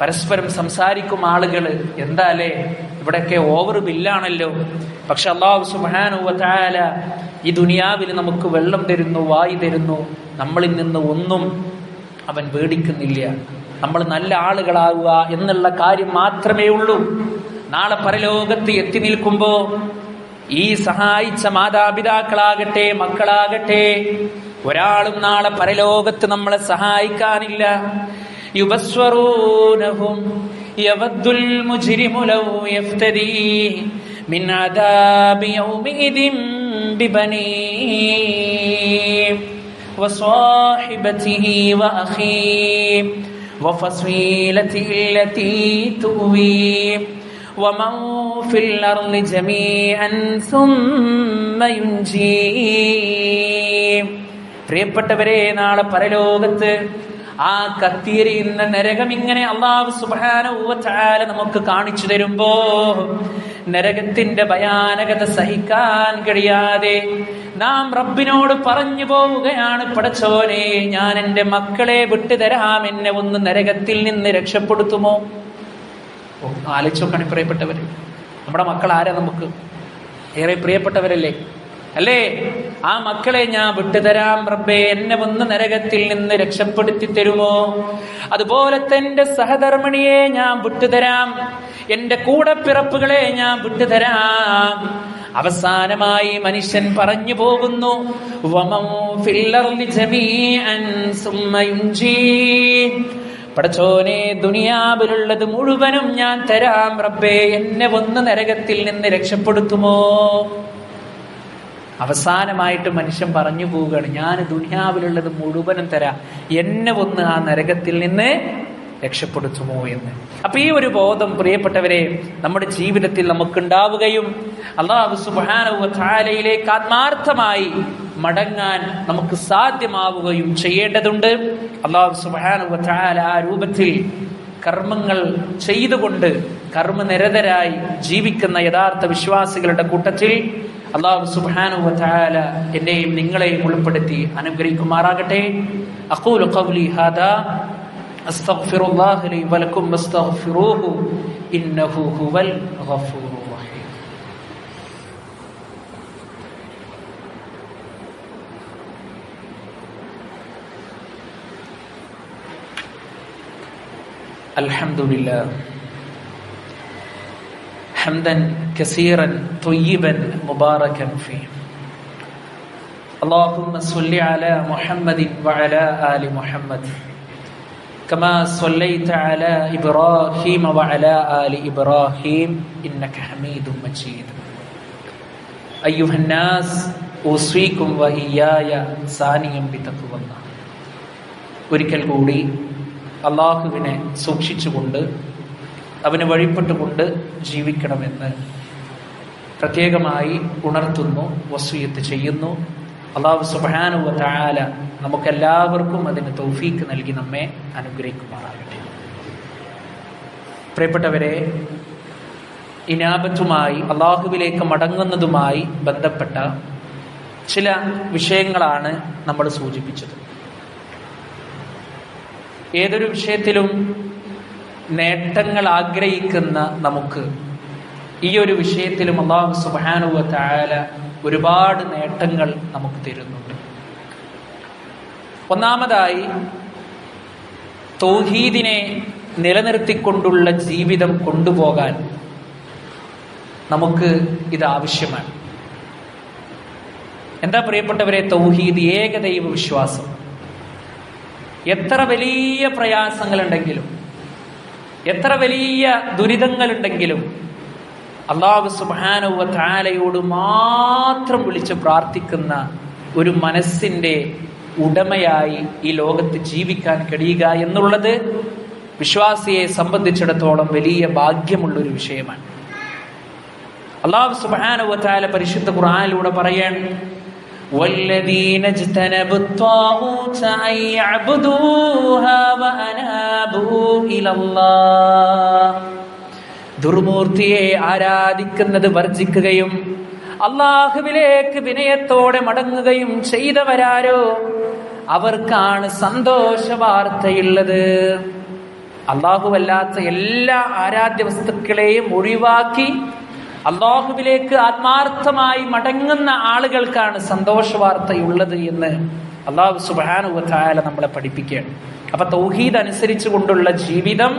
S1: പരസ്പരം സംസാരിക്കും ആളുകൾ, എന്താ അല്ലേ ഇവിടെയൊക്കെ ഓവർ ബില്ലാണല്ലോ. പക്ഷെ അല്ലാഹു സുബ്ഹാനഹു വ തആല ഈ ദുനിയാവിൽ നമുക്ക് വെള്ളം തരുന്നു, വായു തരുന്നു. നമ്മളിൽ നിന്ന് ഒന്നും അവൻ പേടിക്കുന്നില്ല. നമ്മൾ നല്ല ആളുകളാവുക എന്നുള്ള കാര്യം മാത്രമേ ഉള്ളൂ. നാളെ പരലോകത്ത് എത്തി നിൽക്കുമ്പോ ഈ സഹായിച്ച മാതാപിതാക്കളാകട്ടെ മക്കളാകട്ടെ ഒരാളും നാളെ പരലോകത്ത് നമ്മളെ സഹായിക്കാനില്ല. യുബസ്വറൂനഹും യവദ്ദുൽ മുജ്രിമു ലൗ യഫ്തദി മിൻ അദാബി യൗമിദിൻ ബിബനീ വസ്വാഹിബതിഹി വഅഖീ വഫസ്വീലതിഹി അല്ലതീ തുവീ വമൻ ഫിൽ അർളി ജമീഅൻ സുമ്മ യുൻജീ. പ്രിയപ്പെട്ടവരെ, നാളെ പരലോകത്ത് ആ കത്തിയെരിയുന്ന നരകം ഇങ്ങനെ അല്ലാഹു സുബ്ഹാനഹു വ തആല നമുക്ക് കാണിച്ചു തരുമ്പോ നരകത്തിന്റെ ഭയാനകത സഹിക്കാൻ കഴിയാതെ നാം റബ്ബിനോട് പറഞ്ഞു പോവുകയാണ്, പടച്ചോനെ ഞാൻ എന്റെ മക്കളെ വിട്ടുതരാം, എന്നെ ഒന്ന് നരകത്തിൽ നിന്ന് രക്ഷപ്പെടുത്തുമോ? ആലോചിച്ചോക്കാണ് പ്രിയപ്പെട്ടവര്, നമ്മുടെ മക്കൾ ആരാ? നമുക്ക് ഏറെ പ്രിയപ്പെട്ടവരല്ലേ, അല്ലേ? ആ മക്കളെ ഞാൻ വിട്ടുതരാം റബ്ബേ, എന്നെ ഒന്ന് നരകത്തിൽ നിന്ന് രക്ഷപ്പെടുത്തി തരുമോ? അതുപോലെ എന്റെ സഹധർമ്മിണിയെ ഞാൻ വിട്ടുതരാം, എന്റെ കൂടെ പിറപ്പുകളെ ഞാൻ വിട്ടുതരാം. അവസാനമായി മനുഷ്യൻ പറഞ്ഞു പോകുന്നു, വമൻ ഫിൽ അർളി ജമീഅൻ സുമ്മ യുൻജീ. പടച്ചോനെ ദുനിയാവിലുള്ളത് മുഴുവനും ഞാൻ തരാം റബ്ബേ, എന്നെ ഒന്ന് നരകത്തിൽ നിന്ന് രക്ഷപ്പെടുത്തുമോ? അവസാനമായിട്ട് മനുഷ്യൻ പറഞ്ഞു പോവുകയാണ്, ഞാൻ ദുനിയാവിലുള്ളത് മുഴുവനും തരാം, എന്നെ ഒന്ന് ആ നരകത്തിൽ നിന്ന് രക്ഷപ്പെടുത്തുമോ എന്ന്. അപ്പൊ ഈ ഒരു ബോധം പ്രിയപ്പെട്ടവരെ നമ്മുടെ ജീവിതത്തിൽ നമുക്കുണ്ടാവുകയും അല്ലാഹു സുബ്ഹാനഹു വ തആലയിലേക്ക് ആത്മാർത്ഥമായി മടങ്ങാൻ നമുക്ക് സാധ്യമാവുകയും ചെയ്യേണ്ടതുണ്ട്. അല്ലാഹു സുബ്ഹാനഹു വ തആല ആ രൂപത്തിൽ കർമ്മങ്ങൾ ചെയ്തുകൊണ്ട് കർമ്മനിരതരായി ജീവിക്കുന്ന യഥാർത്ഥ വിശ്വാസികളുടെ കൂട്ടത്തിൽ അല്ലാഹു സുബ്ഹാനഹു വ തആല എന്നെയും നിങ്ങളെയും ഉൾപ്പെടുത്തി അനുഗ്രഹിക്കുമാറാകട്ടെ. അഖൂലു ഖൗലി ഹാദാ അസ്തഗ്ഫിറുല്ലാഹ ലി വലക്കും വസ്തഗ്ഫിറൂഹു ഇന്നഹു ഹുവൽ ഗഫൂറുർ റഹീം. അൽഹംദുലില്ലാഹ് حمدا كثيرا طيبا مباركا فيه. اللهم صل على محمد وعلى آل محمد كما صليت على إبراهيم وعلى آل إبراهيم إنك حميد مجيد. أيها الناس أوصيكم وإياي ثانيا بتقوى الله. ഒരിക്കൽ കൂടി അല്ലാഹുവിനെ സൂക്ഷിച്ചുകൊണ്ട് അവന് വഴിപ്പെട്ടുകൊണ്ട് ജീവിക്കണമെന്ന് പ്രത്യേകമായി ഉണർത്തുന്നു, വസിയത്ത് ചെയ്യുന്നു. അല്ലാഹു സുബ്ഹാനഹു വ തആല നമുക്കെല്ലാവർക്കും അതിന് തൗഫീക്ക് നൽകി നമ്മെ അനുഗ്രഹിക്കുമാറാകട്ടെ. പ്രിയപ്പെട്ടവരെ, ഇനാബത്തുമായി അല്ലാഹുവിലേക്ക് മടങ്ങുന്നതുമായി ബന്ധപ്പെട്ട ചില വിഷയങ്ങളാണ് നമ്മൾ സൂചിപ്പിച്ചത്. ഏതൊരു വിഷയത്തിലും നേട്ടങ്ങൾ ആഗ്രഹിക്കുന്ന നമുക്ക് ഈ ഒരു വിഷയത്തിലും അല്ലാഹു സുബ്ഹാനഹു വ തആല ഒരുപാട് നേട്ടങ്ങൾ നമുക്ക് തരുന്നുണ്ട്. ഒന്നാമതായി, തൗഹീദിനെ നിലനിർത്തിക്കൊണ്ടുള്ള ജീവിതം കൊണ്ടുപോകാൻ നമുക്ക് ഇത് ആവശ്യമാണ്. എന്താ പ്രിയപ്പെട്ടവരെ തൗഹീദ്? ഏകദൈവ വിശ്വാസം. എത്ര വലിയ പ്രയാസങ്ങളുണ്ടെങ്കിലും എത്ര വലിയ ദുരിതങ്ങളുണ്ടെങ്കിലും അല്ലാഹു സുബ്ഹാനഹു വ തആലയോട് മാത്രം വിളിച്ച് പ്രാർത്ഥിക്കുന്ന ഒരു മനസ്സിന്റെ ഉടമയായി ഈ ലോകത്ത് ജീവിക്കാൻ കഴിയുക എന്നുള്ളത് വിശ്വാസിയെ സംബന്ധിച്ചിടത്തോളം വലിയ ഭാഗ്യമുള്ളൊരു വിഷയമാണ്. അല്ലാഹു സുബ്ഹാനഹു വ തആല പരിശുദ്ധ ഖുർആനിലൂടെ പറയാണ്, വല്ലദീന ഇജ്തനബു ത്വാഗൂത അൻ യഅ്ബുദൂഹാ വഅനാബൂ ഇലല്ലാഹ്. ദുർമൂർത്തിയെ ആരാധിക്കുന്നത് വർജിക്കുകയും അല്ലാഹുവിലേക്ക് വിനയത്തോടെ മടങ്ങുകയും ചെയ്തവരാരോ അവർക്കാണ് സന്തോഷ വാർത്തയുള്ളത്. അല്ലാഹുവല്ലാത്ത എല്ലാ ആരാധ്യ വസ്തുക്കളെയും ഒഴിവാക്കി അല്ലാഹുവിലേക്ക് ആത്മാർത്ഥമായി മടങ്ങുന്ന ആളുകൾക്കാണ് സന്തോഷ വാർത്തയുള്ളത് എന്ന് അല്ലാഹു സുബ്ഹാനഹു വ തആല നമ്മളെ പഠിപ്പിക്കുകയാണ്. അപ്പൊ തൗഹീദ് അനുസരിച്ചു കൊണ്ടുള്ള ജീവിതം,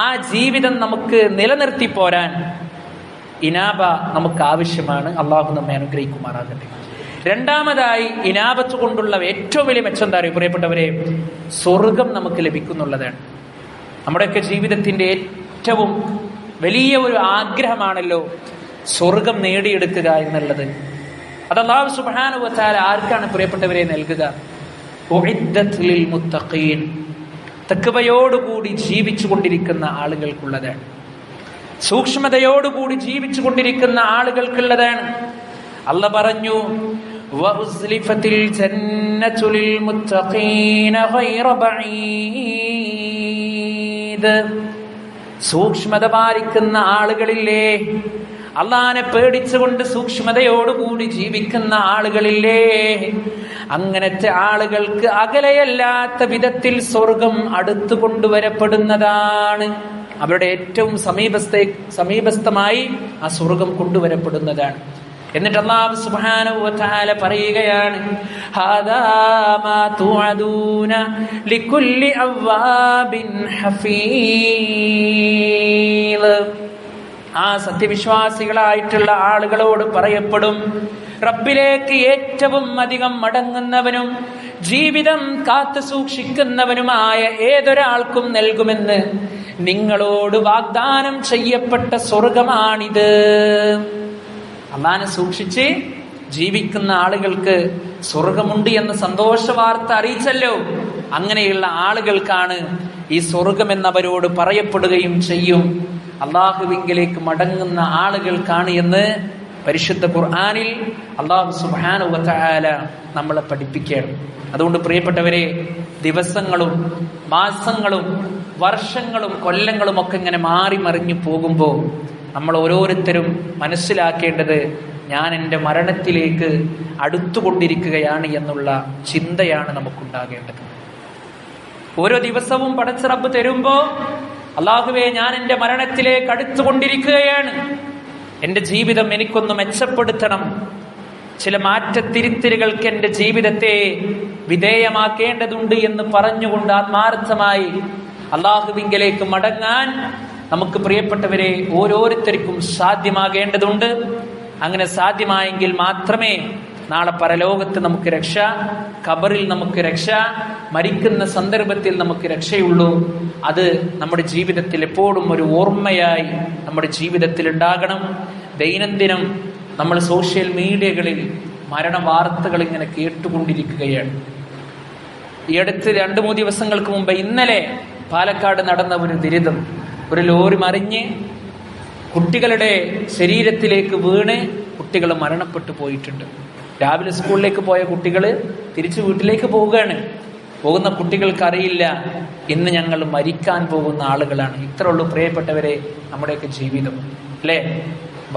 S1: ആ ജീവിതം നമുക്ക് നിലനിർത്തി പോരാൻ ഇനാബ നമുക്ക് ആവശ്യമാണ്. അള്ളാഹു നമ്മെ അനുഗ്രഹിക്കുമാറാകട്ടെ. രണ്ടാമതായി, ഇനാബത്ത് കൊണ്ടുള്ള ഏറ്റവും വലിയ മെച്ചം എന്താ അറിയോ പ്രിയപ്പെട്ടവരെ? സ്വർഗം നമുക്ക് ലഭിക്കുന്നുള്ളതാണ്. നമ്മുടെയൊക്കെ ജീവിതത്തിന്റെ ഏറ്റവും വലിയ ഒരു ആഗ്രഹമാണല്ലോ സ്വർഗം നേടിയെടുക്കുക എന്നുള്ളത്. അത് അല്ലാഹു സുബ്ഹാനഹു വ തആല ആർക്കാണ് പ്രിയപ്പെട്ടവരെ നൽകുക? ഉഇദ്ദത് ലിൽ മുത്തഖീൻ, തഖ്വയോടുകൂടി ജീവിച്ചു കൊണ്ടിരിക്കുന്ന ആളുകൾക്കുള്ളതാണ്. സൂക്ഷ്മതയോടുകൂടി ജീവിച്ചു കൊണ്ടിരിക്കുന്ന ആളുകൾക്കുള്ളതാണ്. അല്ലാഹ് പറഞ്ഞു, വഉസ്ലിഫത്തിൽ ജന്നതു ലിൽ മുത്തഖീന ഗൈറ ബഈദ്. സൂക്ഷ്മത പാലിക്കുന്ന ആളുകളില്ലേ, അള്ളാനെ പേടിച്ചുകൊണ്ട് സൂക്ഷ്മതയോടുകൂടി ജീവിക്കുന്ന ആളുകളില്ലേ, അങ്ങനത്തെ ആളുകൾക്ക് അകലെയല്ലാത്ത വിധത്തിൽ സ്വർഗം അടുത്തു കൊണ്ടുവരപ്പെടുന്നതാണ്. അവരുടെ ഏറ്റവും സമീപസ്ഥമായി ആ സ്വർഗം കൊണ്ടുവരപ്പെടുന്നതാണ്. എന്നിട്ട് അല്ലാഹു സുബ്ഹാനഹു വ തആല പറയുകയാണ്, ഹാദാ മാ തുഅദൂന ലികുല്ലി അവ്വാബിൻ ഹഫീള്. ആ സത്യവിശ്വാസികളായിട്ടുള്ള ആളുകളോട് പറയപ്പെടും, റബ്ബിലേക്ക് ഏറ്റവും അധികം മടങ്ങുന്നവനും ജീവിതം കാത്തു സൂക്ഷിക്കുന്നവനുമായ ഏതൊരാൾക്കും നൽകുമെന്ന് നിങ്ങളോട് വാഗ്ദാനം ചെയ്യപ്പെട്ട സ്വർഗമാണിത്. അല്ലാഹനെ സൂക്ഷിച്ച് ജീവിക്കുന്ന ആളുകൾക്ക് സ്വർഗമുണ്ട് എന്ന സന്തോഷ വാർത്ത അറിയിച്ചല്ലോ. അങ്ങനെയുള്ള ആളുകൾക്കാണ് ഈ സ്വർഗമെന്നവരോട് പറയപ്പെടുകയും ചെയ്യും. അള്ളാഹുവിങ്കിലേക്ക് മടങ്ങുന്ന ആളുകൾക്കാണ് എന്ന് പരിശുദ്ധ ഖുർആനിൽ അല്ലാഹു സുബ്ഹാനഹു വ തആല നമ്മളെ പഠിപ്പിക്കുകയാണ്. അതുകൊണ്ട് പ്രിയപ്പെട്ടവരെ, ദിവസങ്ങളും മാസങ്ങളും വർഷങ്ങളും കൊല്ലങ്ങളും ഒക്കെ ഇങ്ങനെ മാറി മറിഞ്ഞു പോകുമ്പോൾ നമ്മൾ ഓരോരുത്തരും മനസ്സിലാക്കേണ്ടത് ഞാൻ എൻ്റെ മരണത്തിലേക്ക് അടുത്തുകൊണ്ടിരിക്കുകയാണ് എന്നുള്ള ചിന്തയാണ് നമുക്കുണ്ടാകേണ്ടത്. ഓരോ ദിവസവും പടച്ച റബ്ബ് തരുമ്പോൾ അല്ലാഹുവേ, ഞാൻ എൻ്റെ മരണത്തിലേക്ക് അടുത്തുകൊണ്ടിരിക്കുകയാണ്, എൻ്റെ ജീവിതം എനിക്കൊന്ന് മെച്ചപ്പെടുത്തണം, ചില മാറ്റത്തിരുത്തലുകൾക്ക് എൻ്റെ ജീവിതത്തെ വിധേയമാക്കേണ്ടതുണ്ട് എന്ന് പറഞ്ഞുകൊണ്ട് ആത്മാർത്ഥമായി അള്ളാഹുവിങ്കലേക്ക് മടങ്ങാൻ നമുക്ക് പ്രിയപ്പെട്ടവരെ ഓരോരുത്തർക്കും സാധ്യമാകേണ്ടതുണ്ട്. അങ്ങനെ സാധ്യമായെങ്കിൽ മാത്രമേ നാളെ പരലോകത്ത് നമുക്ക് രക്ഷ, ഖബറിൽ നമുക്ക് രക്ഷ, മരിക്കുന്ന സന്ദർഭത്തിൽ നമുക്ക് രക്ഷയുള്ളൂ. അത് നമ്മുടെ ജീവിതത്തിൽ എപ്പോഴും ഒരു ഓർമ്മയായി നമ്മുടെ ജീവിതത്തിൽ ഉണ്ടാകണം. ദൈനംദിനം നമ്മൾ സോഷ്യൽ മീഡിയകളിൽ മരണ വാർത്തകൾ ഇങ്ങനെ കേട്ടുകൊണ്ടിരിക്കുകയാണ്. ഈ അടുത്ത് 2-3 ദിവസങ്ങൾക്ക് മുമ്പ് ഇന്നലെ പാലക്കാട് നടന്ന ഒരു ദുരിതം, ഒരു ലോറി മറിഞ്ഞ് കുട്ടികളുടെ ശരീരത്തിലേക്ക് വീണ് കുട്ടികൾ മരണപ്പെട്ടു പോയിട്ടുണ്ട്. രാവിലെ സ്കൂളിലേക്ക് പോയ കുട്ടികൾ തിരിച്ചു വീട്ടിലേക്ക് പോവുകയാണ്. പോകുന്ന കുട്ടികൾക്കറിയില്ല ഇന്ന് ഞങ്ങൾ മരിക്കാൻ പോകുന്ന ആളുകളാണ്. ഇത്ര ഉള്ളൂ പ്രിയപ്പെട്ടവരെ നമ്മുടെയൊക്കെ ജീവിതം, അല്ലേ?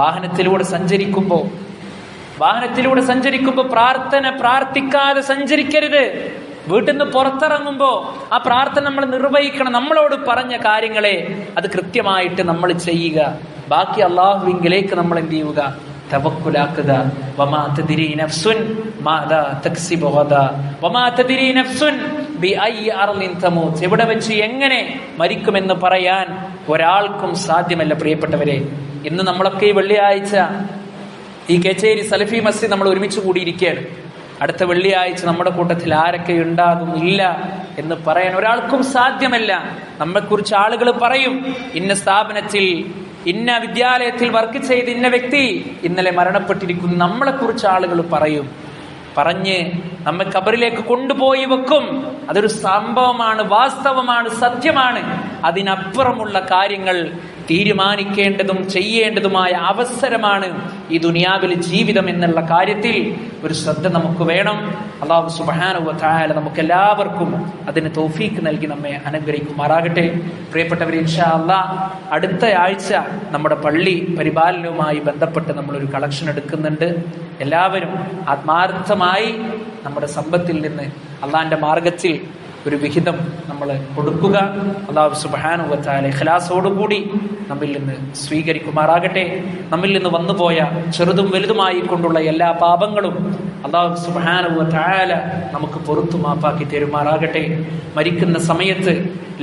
S1: വാഹനത്തിലൂടെ സഞ്ചരിക്കുമ്പോൾ പ്രാർത്ഥിക്കാതെ സഞ്ചരിക്കരുത്. വീട്ടിൽ നിന്ന് പുറത്തിറങ്ങുമ്പോ ആ പ്രാർത്ഥന നമ്മൾ നിർവഹിക്കണം. നമ്മളോട് പറഞ്ഞ കാര്യങ്ങളെ അത് കൃത്യമായിട്ട് നമ്മൾ ചെയ്യുക. ബാക്കി അള്ളാഹുവിങ്കിലേക്ക് നമ്മൾ എന്ത് ചെയ്യുക? തവക്കുലാക്കുക. വമാ തദ്രി നഫ്സുൻ മാദാ തക്സിബു ഗദാ വമാ തദ്രി നഫ്സുൻ ബിഅയ്യി അർളിൻ തമൂത്. എവിടെ വെച്ച് എങ്ങനെ മരിക്കുമെന്ന് പറയാൻ ഒരാൾക്കും സാധ്യമല്ല. പ്രിയപ്പെട്ടവരെ, ഇന്ന് നമ്മളൊക്കെ ഈ വെള്ളിയാഴ്ച ഈ കേച്ചേരി സലഫി മസ്ജിദ് നമ്മൾ ഒരുമിച്ച് കൂടിയിരിക്കുകയാണ്. അടുത്ത വെള്ളിയാഴ്ച നമ്മുടെ കൂട്ടത്തിൽ ആരൊക്കെ ഉണ്ടാകും ഇല്ല എന്ന് പറയാൻ ഒരാൾക്കും സാധ്യമല്ല. നമ്മെക്കുറിച്ച് ആളുകൾ പറയും, ഇന്ന സ്ഥാപനത്തിൽ ഇന്ന വിദ്യാലയത്തിൽ വർക്ക് ചെയ്ത് ഇന്ന വ്യക്തി ഇന്നലെ മരണപ്പെട്ടിരിക്കുന്നു. നമ്മളെക്കുറിച്ച് ആളുകൾ പറഞ്ഞ് നമ്മെ ഖബറിലേക്ക് കൊണ്ടുപോയി വെക്കും. അതൊരു സംഭവമാണ്, വാസ്തവമാണ്, സത്യമാണ്. അതിനപ്പുറമുള്ള കാര്യങ്ങൾ തീരുമാനിക്കേണ്ടതും ചെയ്യേണ്ടതുമായ അവസരമാണ് ഈ ദുനിയാവിൽ ജീവിതം എന്നുള്ള കാര്യത്തിൽ ഒരു ശ്രദ്ധ നമുക്ക് വേണം. അല്ലാഹു സുബ്ഹാനഹു വ തആല നമുക്ക് എല്ലാവർക്കും അതിന് തൗഫീഖ് നൽകി നമ്മെ അനുഗ്രഹിക്കുമാറാകട്ടെ. പ്രിയപ്പെട്ടവരെ, ഇൻഷാ അല്ലാഹ് അടുത്ത ആഴ്ച നമ്മുടെ പള്ളി പരിപാലനവുമായി ബന്ധപ്പെട്ട് നമ്മളൊരു കളക്ഷൻ എടുക്കുന്നുണ്ട്. എല്ലാവരും ആത്മാർത്ഥമായി നമ്മുടെ സമ്പത്തിൽ നിന്ന് അള്ളാന്റെ മാർഗത്തിൽ ഒരു വിഹിതം നമ്മൾ കൊടുക്കുക. അല്ലാഹു സുബ്ഹാനഹു വ തആല ഇഖ്ലാസോടുകൂടി നമ്മിൽ നിന്ന് സ്വീകരിക്കുമാറാകട്ടെ. നമ്മിൽ നിന്ന് വന്നുപോയ ചെറുതും വലുതുമായി കൊണ്ടുള്ള എല്ലാ പാപങ്ങളും അല്ലാഹു സുബ്ഹാനഹു വ തആല നമുക്ക് പുറത്തു മാപ്പാക്കി തരുമാറാകട്ടെ. മരിക്കുന്ന സമയത്ത്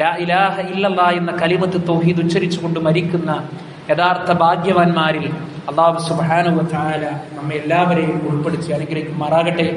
S1: ലാ ഇലാഹ ഇല്ലല്ലാഹ് എന്ന കലിമത്ത് തൗഹീദ് ഉച്ചരിച്ചുകൊണ്ട് മരിക്കുന്ന യഥാർത്ഥ ഭാഗ്യവാന്മാരിൽ അല്ലാഹു സുബ്ഹാനഹു വ തആല നമ്മെ എല്ലാവരെയും ഉൾപ്പെടുത്തി അനുഗ്രഹിക്കുമാറാകട്ടെ.